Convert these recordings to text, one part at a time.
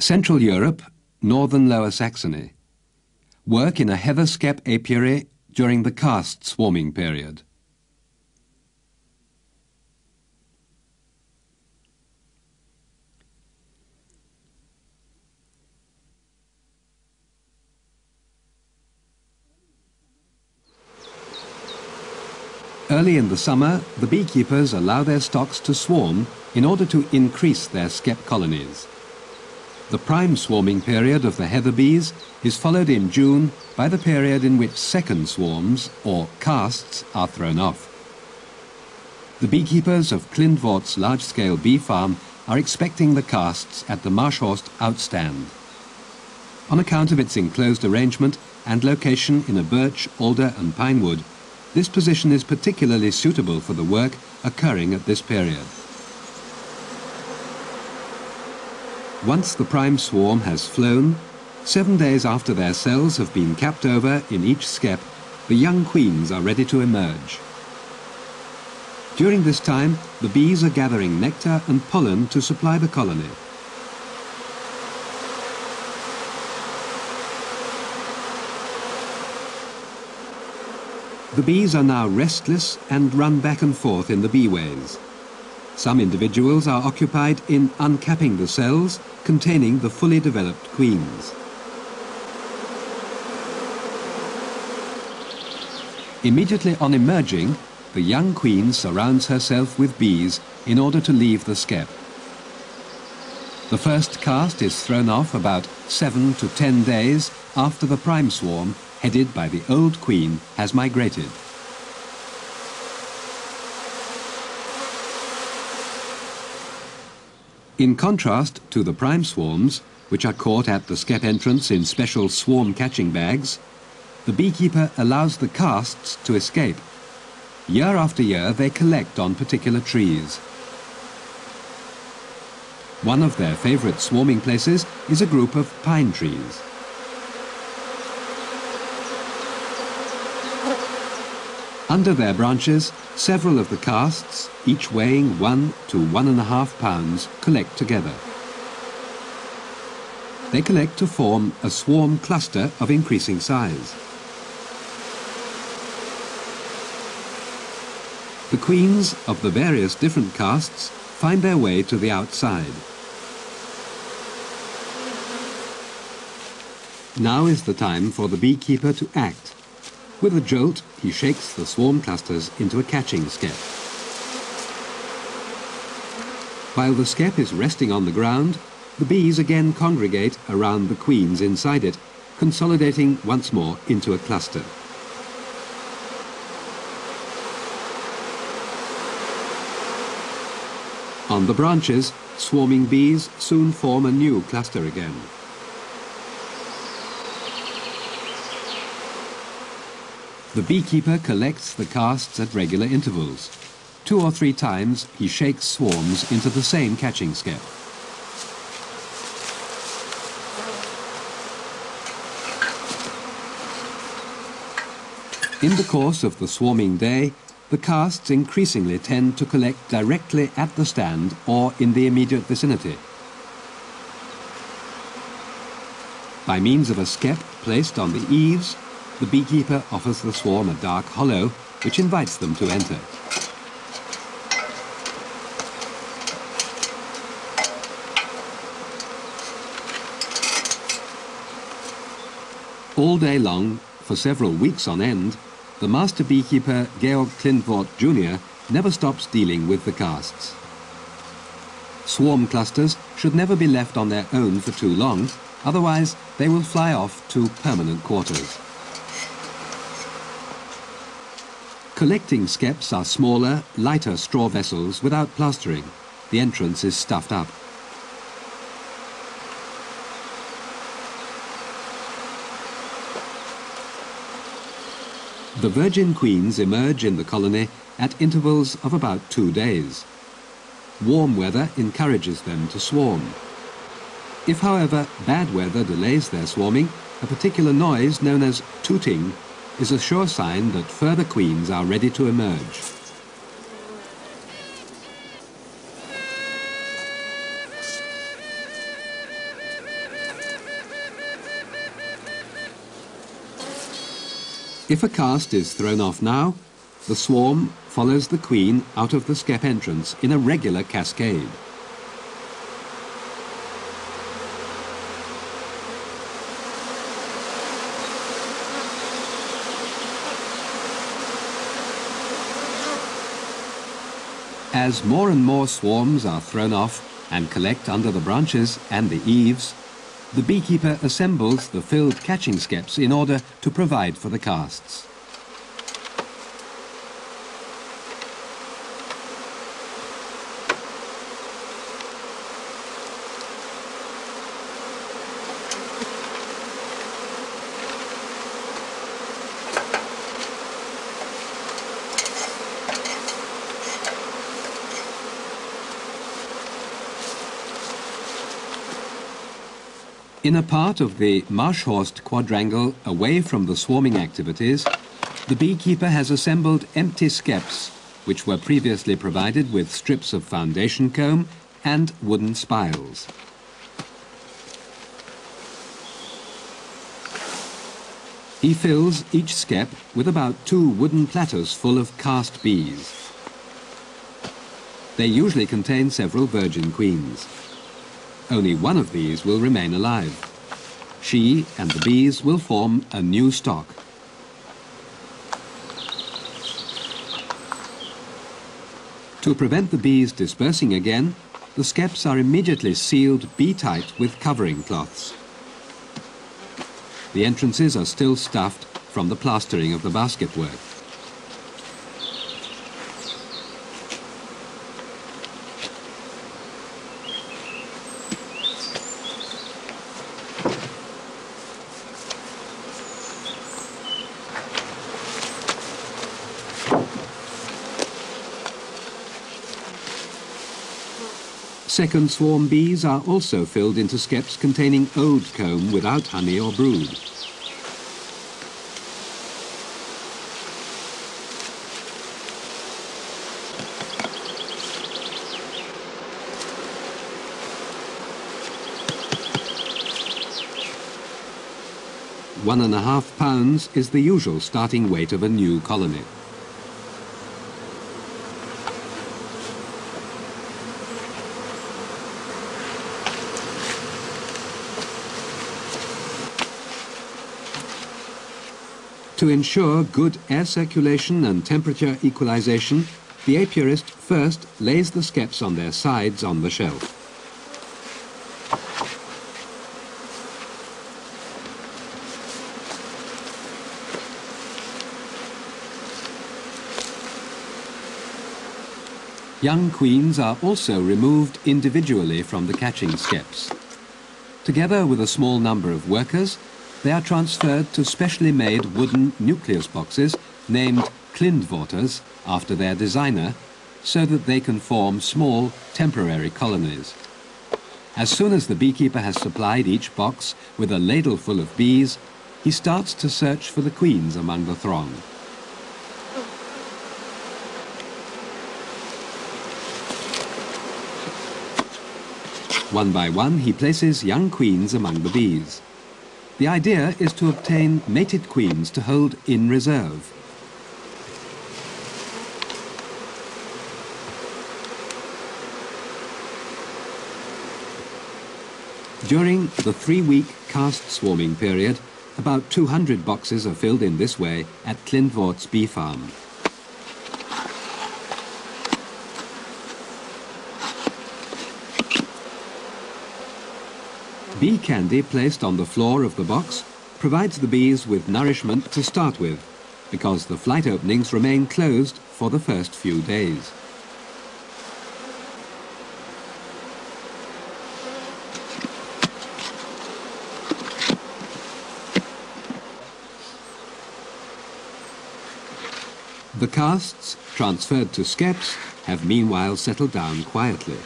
Central Europe, northern Lower Saxony. Work in a heather skep apiary during the cast swarming period. Early in the summer, the beekeepers allow their stocks to swarm in order to increase their skep colonies. The prime swarming period of the heather bees is followed in June by the period in which second swarms, or casts, are thrown off. The beekeepers of Klindwort's large-scale bee farm are expecting the casts at the Marschhorst outstand. On account of its enclosed arrangement and location in a birch, alder and pine wood, this position is particularly suitable for the work occurring at this period. Once the prime swarm has flown, 7 days after their cells have been capped over in each skep, the young queens are ready to emerge. During this time, the bees are gathering nectar and pollen to supply the colony. The bees are now restless and run back and forth in the beeways. Some individuals are occupied in uncapping the cells containing the fully developed queens. Immediately on emerging, the young queen surrounds herself with bees in order to leave the skep. The first cast is thrown off about 7 to 10 days after the prime swarm, headed by the old queen, has migrated. In contrast to the prime swarms, which are caught at the skep entrance in special swarm catching bags, the beekeeper allows the casts to escape. Year after year they collect on particular trees. One of their favorite swarming places is a group of pine trees. Under their branches, several of the casts, each weighing 1 to 1.5 pounds, collect together. They collect to form a swarm cluster of increasing size. The queens of the various different casts find their way to the outside. Now is the time for the beekeeper to act. With a jolt, he shakes the swarm clusters into a catching skep. While the skep is resting on the ground, the bees again congregate around the queens inside it, consolidating once more into a cluster. On the branches, swarming bees soon form a new cluster again. The beekeeper collects the casts at regular intervals. 2 or 3 times he shakes swarms into the same catching skep. In the course of the swarming day, the casts increasingly tend to collect directly at the stand or in the immediate vicinity. By means of a skep placed on the eaves, the beekeeper offers the swarm a dark hollow, which invites them to enter. All day long, for several weeks on end, the master beekeeper, Georg Klindwort Jr., never stops dealing with the casts. Swarm clusters should never be left on their own for too long, otherwise they will fly off to permanent quarters. Collecting skeps are smaller, lighter straw vessels without plastering. The entrance is stuffed up. The virgin queens emerge in the colony at intervals of about 2 days. Warm weather encourages them to swarm. If, however, bad weather delays their swarming, a particular noise known as tooting is a sure sign that further queens are ready to emerge. If a cast is thrown off now, the swarm follows the queen out of the skep entrance in a regular cascade. As more and more swarms are thrown off and collect under the branches and the eaves, the beekeeper assembles the filled catching skeps in order to provide for the casts. In a part of the Marschhorst quadrangle away from the swarming activities, the beekeeper has assembled empty skeps, which were previously provided with strips of foundation comb and wooden spiles. He fills each skep with about 2 wooden platters full of cast bees. They usually contain several virgin queens. Only one of these will remain alive. She and the bees will form a new stock. To prevent the bees dispersing again, the skeps are immediately sealed bee-tight with covering cloths. The entrances are still stuffed from the plastering of the basket work. Second swarm bees are also filled into skeps containing ode comb without honey or brood. £1.5 pounds is the usual starting weight of a new colony. To ensure good air circulation and temperature equalization, the apiarist first lays the skeps on their sides on the shelf. Young queens are also removed individually from the catching skeps. Together with a small number of workers, they are transferred to specially made wooden nucleus boxes named Klindworters after their designer, so that they can form small temporary colonies. As soon as the beekeeper has supplied each box with a ladle full of bees, he starts to search for the queens among the throng. One by one, he places young queens among the bees. The idea is to obtain mated queens to hold in reserve. During the 3-week cast swarming period, about 200 boxes are filled in this way at Klindwort's bee farm. Bee candy placed on the floor of the box provides the bees with nourishment to start with, because the flight openings remain closed for the first few days. The casts, transferred to skeps, have meanwhile settled down quietly.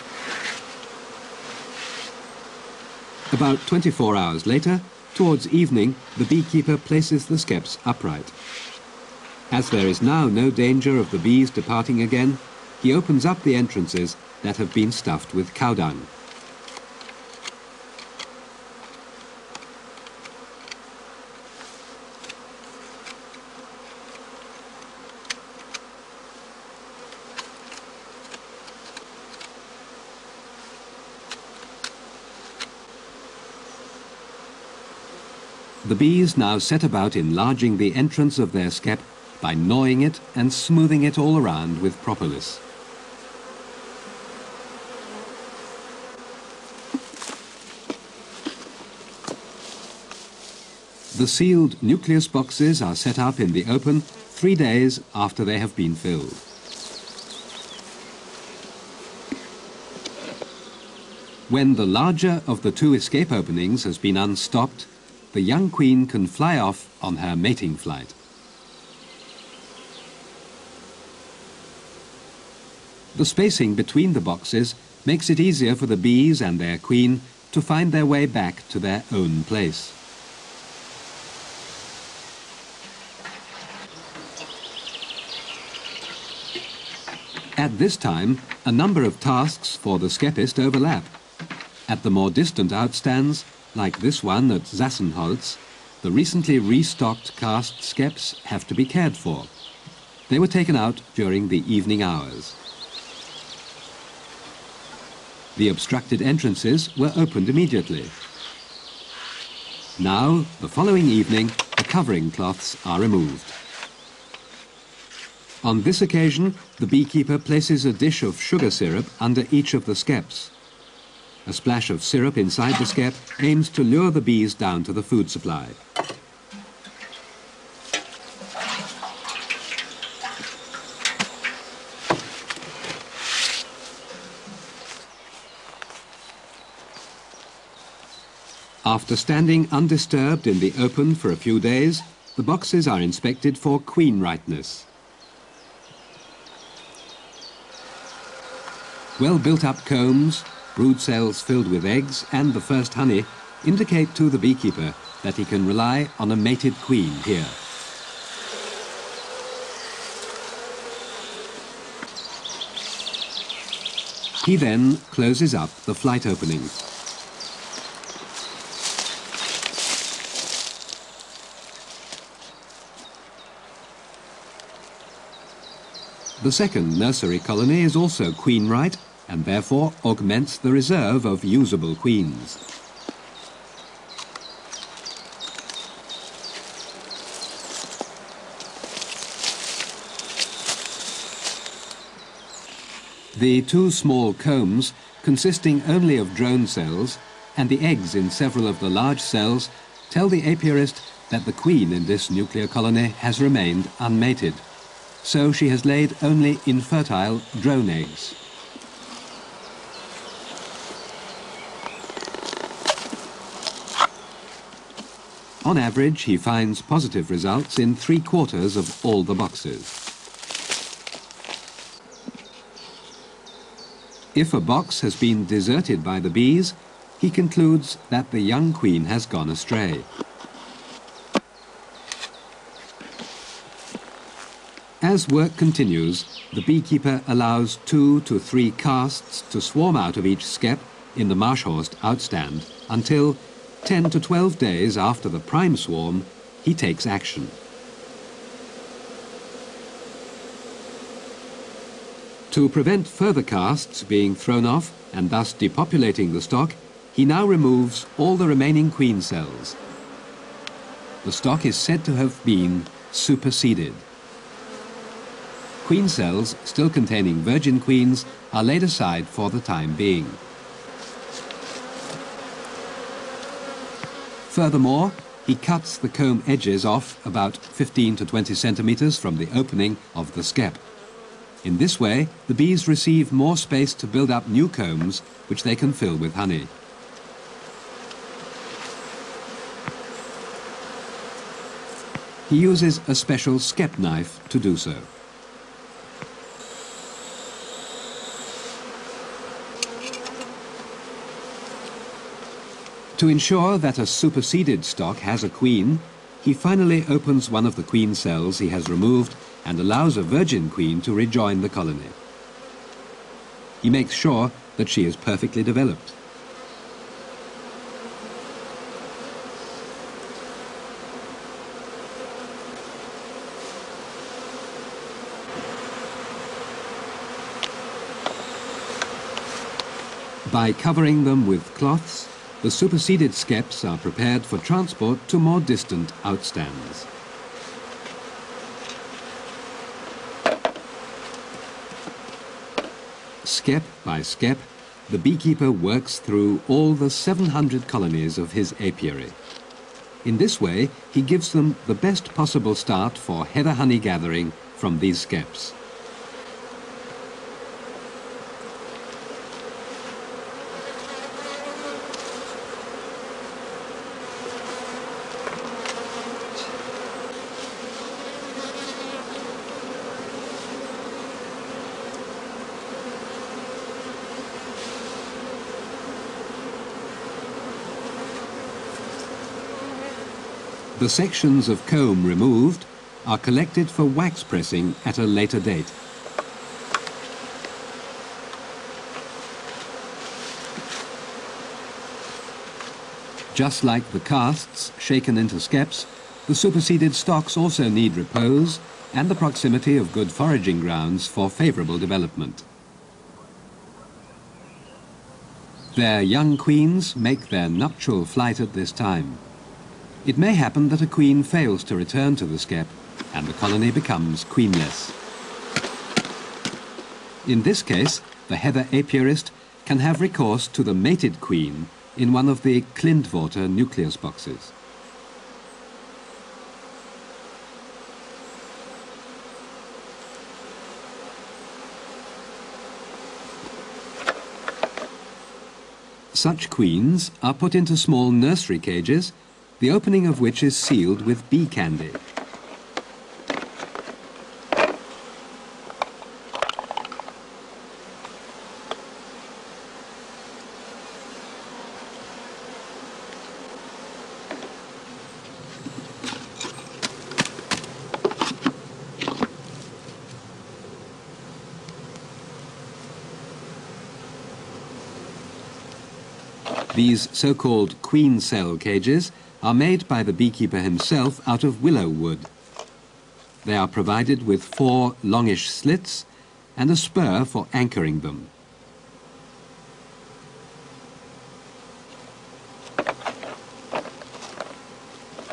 About 24 hours later, towards evening, the beekeeper places the skeps upright. As there is now no danger of the bees departing again, he opens up the entrances that have been stuffed with cow dung. The bees now set about enlarging the entrance of their skep by gnawing it and smoothing it all around with propolis. The sealed nucleus boxes are set up in the open 3 days after they have been filled. When the larger of the 2 escape openings has been unstopped, the young queen can fly off on her mating flight. The spacing between the boxes makes it easier for the bees and their queen to find their way back to their own place. At this time, a number of tasks for the skepist overlap. At the more distant outstands, like this one at Sassenholz, the recently restocked cast skeps have to be cared for. They were taken out during the evening hours. The obstructed entrances were opened immediately. Now, the following evening, the covering cloths are removed. On this occasion, the beekeeper places a dish of sugar syrup under each of the skeps. A splash of syrup inside the skep aims to lure the bees down to the food supply. After standing undisturbed in the open for a few days, the boxes are inspected for queen rightness. Well-built-up combs, brood cells filled with eggs and the first honey indicate to the beekeeper that he can rely on a mated queen here. He then closes up the flight openings. The second nursery colony is also queen-right and therefore augments the reserve of usable queens. The 2 small combs, consisting only of drone cells, and the eggs in several of the large cells, tell the apiarist that the queen in this nuclear colony has remained unmated. So she has laid only infertile drone eggs. On average, he finds positive results in 3/4 of all the boxes. If a box has been deserted by the bees, he concludes that the young queen has gone astray. As work continues, the beekeeper allows 2 to 3 casts to swarm out of each skep in the Marschhorst outstand until 10 to 12 days after the prime swarm, he takes action. To prevent further casts being thrown off and thus depopulating the stock, he now removes all the remaining queen cells. The stock is said to have been superseded. Queen cells still containing virgin queens are laid aside for the time being. Furthermore, he cuts the comb edges off about 15 to 20 centimeters from the opening of the skep. In this way, the bees receive more space to build up new combs, which they can fill with honey. He uses a special skep knife to do so. To ensure that a superseded stock has a queen, he finally opens one of the queen cells he has removed and allows a virgin queen to rejoin the colony. He makes sure that she is perfectly developed. By covering them with cloths, the superseded skeps are prepared for transport to more distant outstands. Skep by skep, the beekeeper works through all the 700 colonies of his apiary. In this way, he gives them the best possible start for heather honey gathering from these skeps. The sections of comb removed are collected for wax pressing at a later date. Just like the casts shaken into skeps, the superseded stocks also need repose and the proximity of good foraging grounds for favourable development. Their young queens make their nuptial flight at this time. It may happen that a queen fails to return to the skep and the colony becomes queenless. In this case, the heather apiarist can have recourse to the mated queen in one of the Klindworter nucleus boxes. Such queens are put into small nursery cages, the opening of which is sealed with bee candy. These so-called queen cell cages are made by the beekeeper himself out of willow wood. They are provided with 4 longish slits and a spur for anchoring them.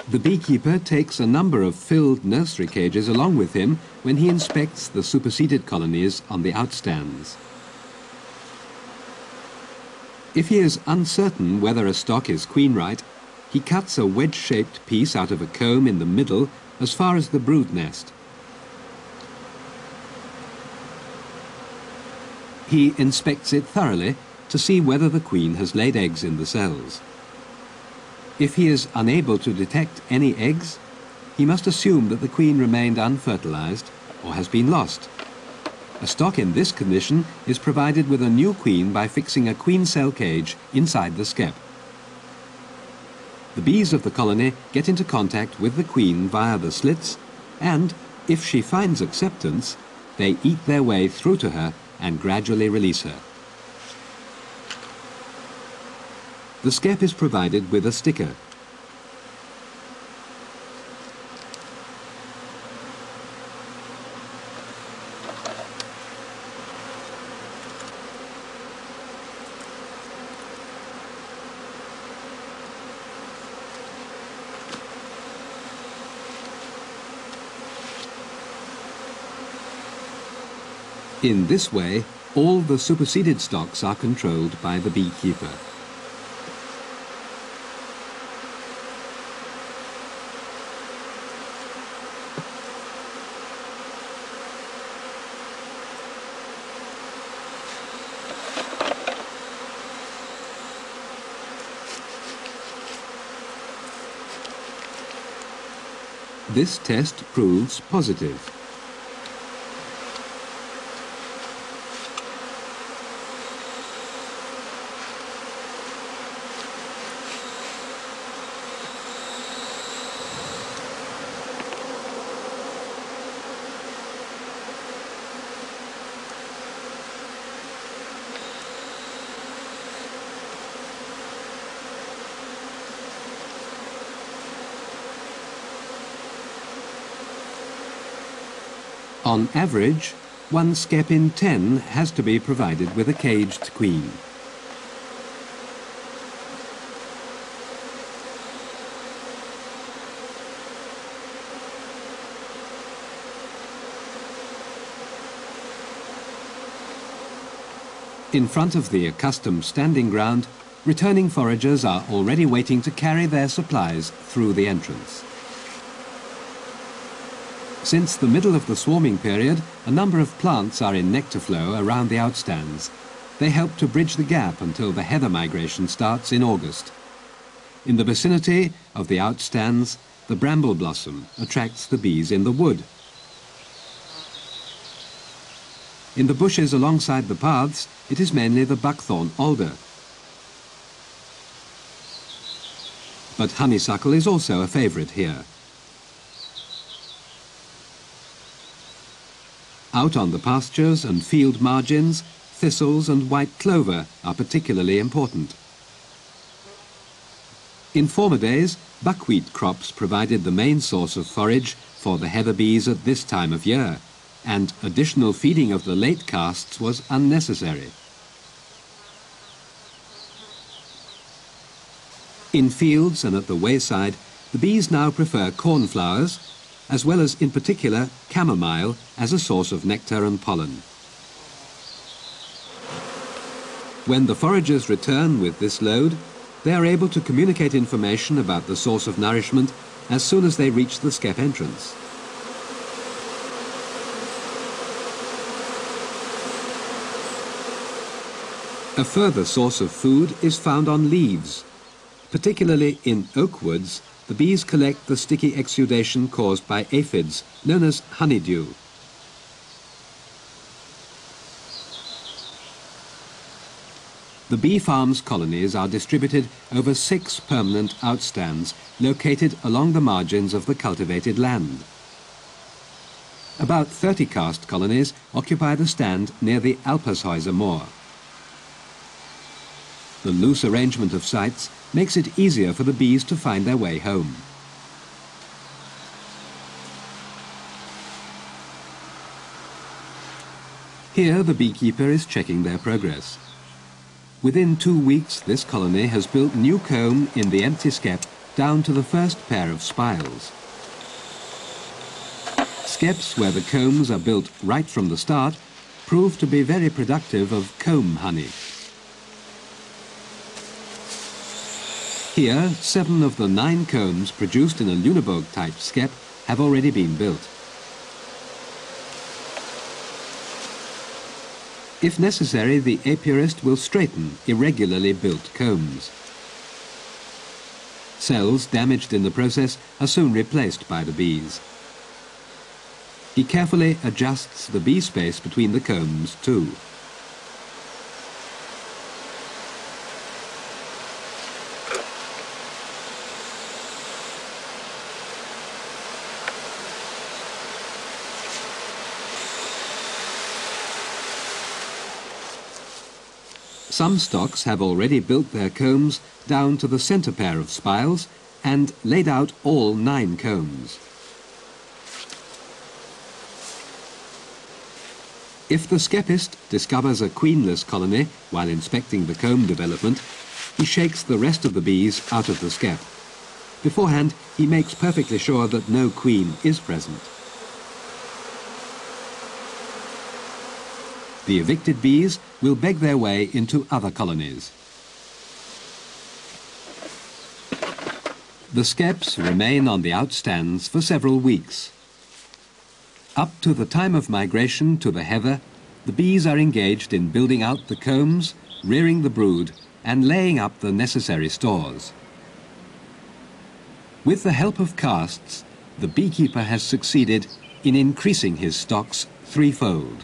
The beekeeper takes a number of filled nursery cages along with him when he inspects the superseded colonies on the outstands. If he is uncertain whether a stock is queen-right, he cuts a wedge-shaped piece out of a comb in the middle as far as the brood nest. He inspects it thoroughly to see whether the queen has laid eggs in the cells. If he is unable to detect any eggs, he must assume that the queen remained unfertilized or has been lost. A stock in this condition is provided with a new queen by fixing a queen cell cage inside the skep. The bees of the colony get into contact with the queen via the slits, and, if she finds acceptance, they eat their way through to her and gradually release her. The skep is provided with a sticker. In this way, all the superseded stocks are controlled by the beekeeper. This test proves positive. On average, 1 skep in 10 has to be provided with a caged queen. In front of the accustomed standing ground, returning foragers are already waiting to carry their supplies through the entrance. Since the middle of the swarming period, a number of plants are in nectar flow around the outstands. They help to bridge the gap until the heather migration starts in August. In the vicinity of the outstands, the bramble blossom attracts the bees in the wood. In the bushes alongside the paths, it is mainly the buckthorn alder. But honeysuckle is also a favourite here. Out on the pastures and field margins, thistles and white clover are particularly important. In former days, buckwheat crops provided the main source of forage for the heather bees at this time of year, and additional feeding of the late casts was unnecessary. In fields and at the wayside, the bees now prefer cornflowers, as well as, in particular, chamomile as a source of nectar and pollen. When the foragers return with this load, they are able to communicate information about the source of nourishment as soon as they reach the skep entrance. A further source of food is found on leaves. Particularly in oak woods, the bees collect the sticky exudation caused by aphids, known as honeydew. The bee farm's colonies are distributed over 6 permanent outstands located along the margins of the cultivated land. About 30 caste colonies occupy the stand near the Alpershäuser moor. The loose arrangement of sites makes it easier for the bees to find their way home. Here the beekeeper is checking their progress. Within 2 weeks, this colony has built new comb in the empty skep down to the first pair of spiles. Skeps where the combs are built right from the start prove to be very productive of comb honey. Here, 7 of the 9 combs produced in a Lüneburg-type skep have already been built. If necessary, the apiarist will straighten irregularly built combs. Cells damaged in the process are soon replaced by the bees. He carefully adjusts the bee space between the combs too. Some stocks have already built their combs down to the centre pair of spiles and laid out all 9 combs. If the skepist discovers a queenless colony while inspecting the comb development, he shakes the rest of the bees out of the skep. Beforehand, he makes perfectly sure that no queen is present. The evicted bees will beg their way into other colonies. The skeps remain on the outstands for several weeks. Up to the time of migration to the heather, the bees are engaged in building out the combs, rearing the brood, and laying up the necessary stores. With the help of casts, the beekeeper has succeeded in increasing his stocks threefold.